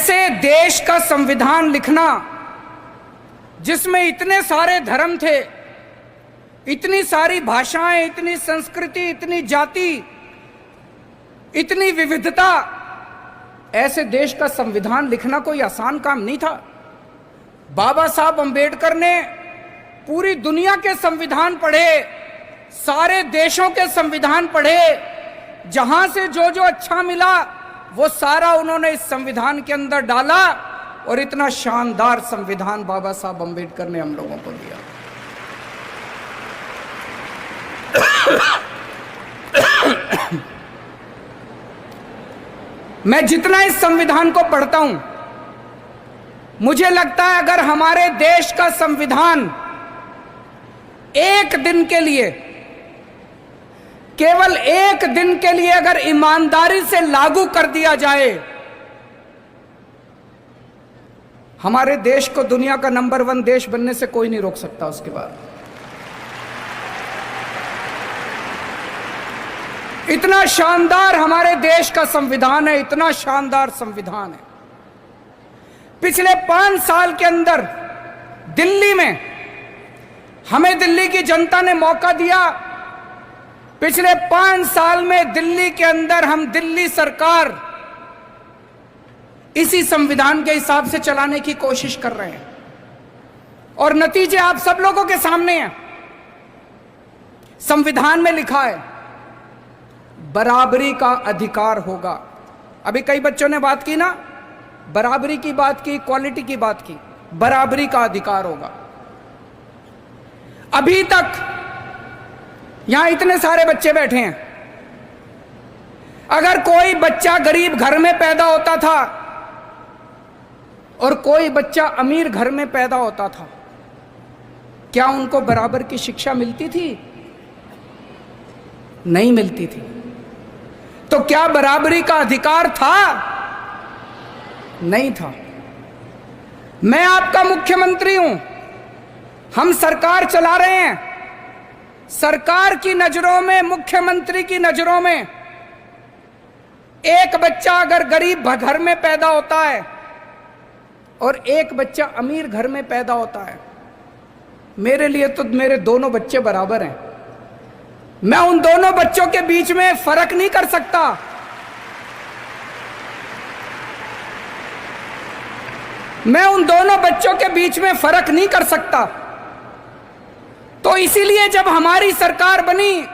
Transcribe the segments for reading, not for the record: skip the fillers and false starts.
ऐसे देश का संविधान लिखना जिसमें इतने सारे धर्म थे, इतनी सारी भाषाएं, इतनी संस्कृति, इतनी जाति, इतनी विविधता, ऐसे देश का संविधान लिखना कोई आसान काम नहीं था। बाबा साहब अंबेडकर ने पूरी दुनिया के संविधान पढ़े, सारे देशों के संविधान पढ़े, जहां से जो जो अच्छा मिला वो सारा उन्होंने इस संविधान के अंदर डाला और इतना शानदार संविधान बाबा साहब अंबेडकर ने हम लोगों को दिया। मैं जितना इस संविधान को पढ़ता हूं, मुझे लगता है अगर हमारे देश का संविधान एक दिन के लिए, केवल एक दिन के लिए अगर ईमानदारी से लागू कर दिया जाए, हमारे देश को दुनिया का नंबर 1 देश बनने से कोई नहीं रोक सकता। उसके बाद इतना शानदार हमारे देश का संविधान है, इतना शानदार संविधान है। पिछले 5 साल के अंदर दिल्ली में हमें दिल्ली की जनता ने मौका दिया। पिछले 5 साल में दिल्ली के अंदर हम दिल्ली सरकार इसी संविधान के हिसाब से चलाने की कोशिश कर रहे हैं और नतीजे आप सब लोगों के सामने हैं। संविधान में लिखा है बराबरी का अधिकार होगा। अभी कई बच्चों ने बात की ना, बराबरी की बात की, इक्वालिटी की बात की, बराबरी का अधिकार होगा। अभी तक यहां इतने सारे बच्चे बैठे हैं, अगर कोई बच्चा गरीब घर में पैदा होता था और कोई बच्चा अमीर घर में पैदा होता था, क्या उनको बराबर की शिक्षा मिलती थी? नहीं मिलती थी। तो क्या बराबरी का अधिकार था? नहीं था। मैं आपका मुख्यमंत्री हूं, हम सरकार चला रहे हैं। सरकार की नजरों में, मुख्यमंत्री की नजरों में, एक बच्चा अगर गरीब घर में पैदा होता है और एक बच्चा अमीर घर में पैदा होता है, मेरे लिए तो मेरे दोनों बच्चे बराबर हैं। मैं उन दोनों बच्चों के बीच में फर्क नहीं कर सकता। मैं उन दोनों बच्चों के बीच में फर्क नहीं कर सकता। तो इसीलिए जब हमारी सरकार बनी,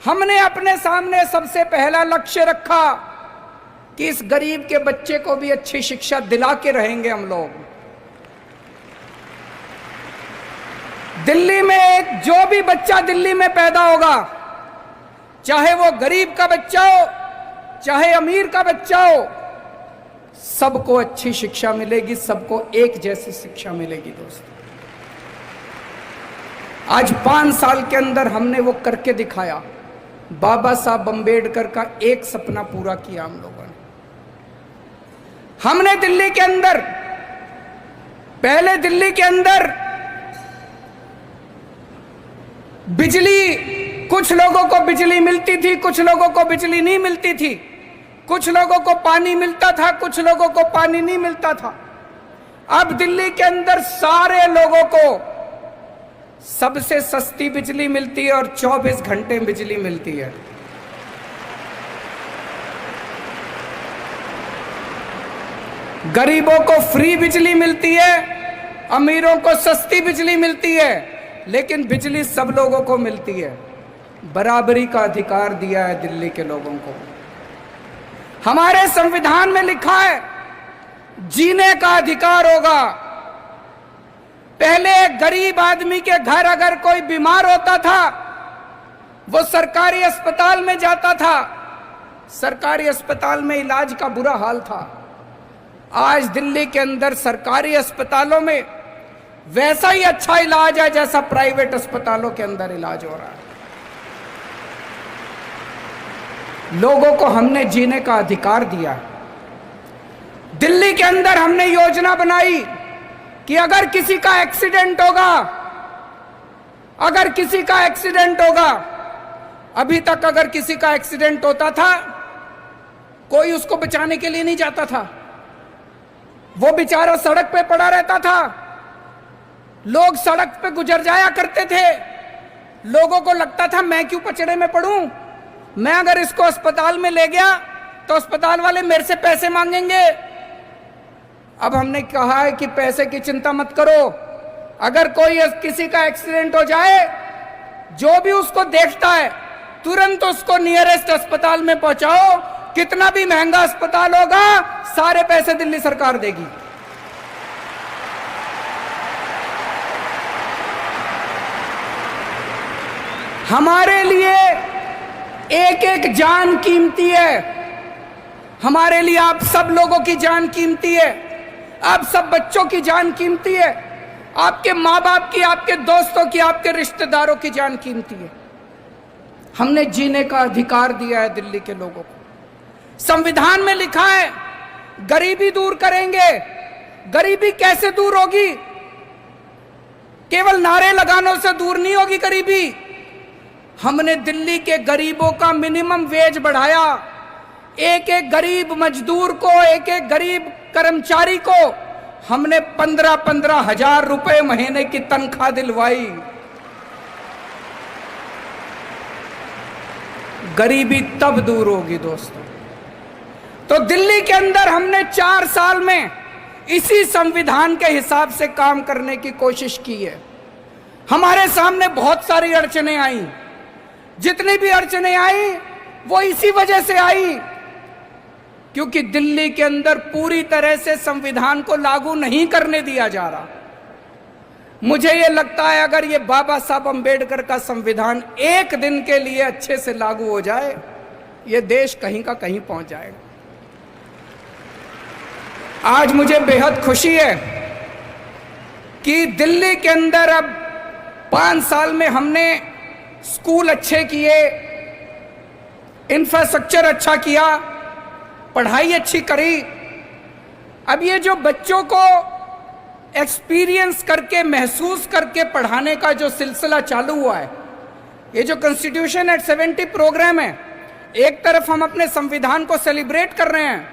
हमने अपने सामने सबसे पहला लक्ष्य रखा कि इस गरीब के बच्चे को भी अच्छी शिक्षा दिला के रहेंगे हम लोग। दिल्ली में जो भी बच्चा दिल्ली में पैदा होगा, चाहे वो गरीब का बच्चा हो, चाहे अमीर का बच्चा हो, सबको अच्छी शिक्षा मिलेगी, सबको एक जैसी शिक्षा मिलेगी। दोस्तों, आज 5 साल के अंदर हमने वो करके दिखाया। बाबा साहब अंबेडकर का एक सपना पूरा किया हम लोगों ने। हमने दिल्ली के अंदर, पहले दिल्ली के अंदर बिजली, कुछ लोगों को बिजली मिलती थी, कुछ लोगों को बिजली नहीं मिलती थी, कुछ लोगों को पानी मिलता था, कुछ लोगों को पानी नहीं मिलता था। अब दिल्ली के अंदर सारे लोगों को सबसे सस्ती बिजली मिलती है और 24 घंटे बिजली मिलती है। गरीबों को फ्री बिजली मिलती है, अमीरों को सस्ती बिजली मिलती है, लेकिन बिजली सब लोगों को मिलती है। बराबरी का अधिकार दिया है दिल्ली के लोगों को। हमारे संविधान में लिखा है जीने का अधिकार होगा। पहले गरीब आदमी के घर अगर कोई बीमार होता था, वो सरकारी अस्पताल में जाता था, सरकारी अस्पताल में इलाज का बुरा हाल था। आज दिल्ली के अंदर सरकारी अस्पतालों में वैसा ही अच्छा इलाज है जैसा प्राइवेट अस्पतालों के अंदर इलाज हो रहा है। लोगों को हमने जीने का अधिकार दिया है। दिल्ली के अंदर हमने योजना बनाई कि अगर किसी का एक्सीडेंट होगा, अगर किसी का एक्सीडेंट होगा, अभी तक अगर किसी का एक्सीडेंट होता था, कोई उसको बचाने के लिए नहीं जाता था। वो बेचारा सड़क पे पड़ा रहता था, लोग सड़क पे गुजर जाया करते थे, लोगों को लगता था मैं क्यों पचड़े में पड़ूं, मैं अगर इसको अस्पताल में ले गया तो अस्पताल वाले मेरे से पैसे मांगेंगे। अब हमने कहा है कि पैसे की चिंता मत करो, अगर कोई किसी का एक्सीडेंट हो जाए, जो भी उसको देखता है तुरंत उसको नियरेस्ट अस्पताल में पहुंचाओ, कितना भी महंगा अस्पताल होगा सारे पैसे दिल्ली सरकार देगी। हमारे लिए एक एक जान कीमती है, हमारे लिए आप सब लोगों की जान कीमती है, आप सब बच्चों की जान कीमती है, आपके माँ बाप की, आपके दोस्तों की, आपके रिश्तेदारों की जान कीमती है। हमने जीने का अधिकार दिया है दिल्ली के लोगों को। संविधान में लिखा है गरीबी दूर करेंगे। गरीबी कैसे दूर होगी? केवल नारे लगानों से दूर नहीं होगी गरीबी। हमने दिल्ली के गरीबों का मिनिमम वेज बढ़ाया, एक एक गरीब मजदूर को, एक एक गरीब कर्मचारी को हमने 15-15 हजार रुपए महीने की तनख्वाह दिलवाई। गरीबी तब दूर होगी दोस्तों। तो दिल्ली के अंदर हमने 4 साल में इसी संविधान के हिसाब से काम करने की कोशिश की है। हमारे सामने बहुत सारी अड़चनें आई, जितनी भी अड़चनें आई वो इसी वजह से आई क्योंकि दिल्ली के अंदर पूरी तरह से संविधान को लागू नहीं करने दिया जा रहा। मुझे ये लगता है अगर ये बाबा साहब अंबेडकर का संविधान एक दिन के लिए अच्छे से लागू हो जाए, ये देश कहीं का कहीं पहुंच जाएगा। आज मुझे बेहद खुशी है कि दिल्ली के अंदर अब 5 साल में हमने स्कूल अच्छे किए, इंफ्रास्ट्रक्चर अच्छा किया, पढ़ाई अच्छी करी। अब ये जो बच्चों को एक्सपीरियंस करके, महसूस करके पढ़ाने का जो सिलसिला चालू हुआ है, ये जो कॉन्स्टिट्यूशन एट 70 प्रोग्राम है, एक तरफ हम अपने संविधान को सेलिब्रेट कर रहे हैं,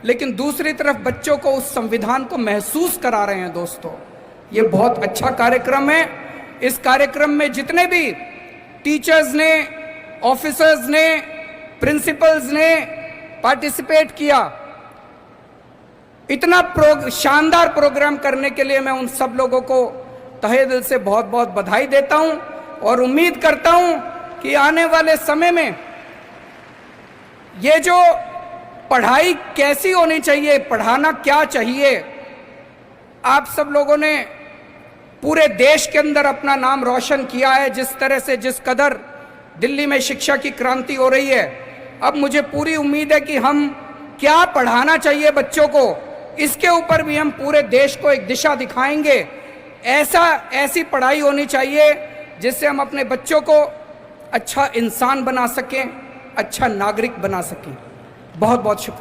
लेकिन दूसरी तरफ बच्चों को उस संविधान को महसूस करा रहे हैं। दोस्तों, ये बहुत अच्छा कार्यक्रम है। इस कार्यक्रम में जितने भी टीचर्स ने, ऑफिसर्स ने, प्रिंसिपल्स ने पार्टिसिपेट किया, इतना शानदार प्रोग्राम करने के लिए मैं उन सब लोगों को तहे दिल से बहुत बहुत बधाई देता हूं और उम्मीद करता हूं कि आने वाले समय में ये जो पढ़ाई कैसी होनी चाहिए, पढ़ाना क्या चाहिए, आप सब लोगों ने पूरे देश के अंदर अपना नाम रोशन किया है। जिस तरह से, जिस कदर दिल्ली में शिक्षा की क्रांति हो रही है, अब मुझे पूरी उम्मीद है कि हम क्या पढ़ाना चाहिए बच्चों को, इसके ऊपर भी हम पूरे देश को एक दिशा दिखाएंगे। ऐसी पढ़ाई होनी चाहिए जिससे हम अपने बच्चों को अच्छा इंसान बना सकें, अच्छा नागरिक बना सकें। बहुत बहुत शुक्रिया।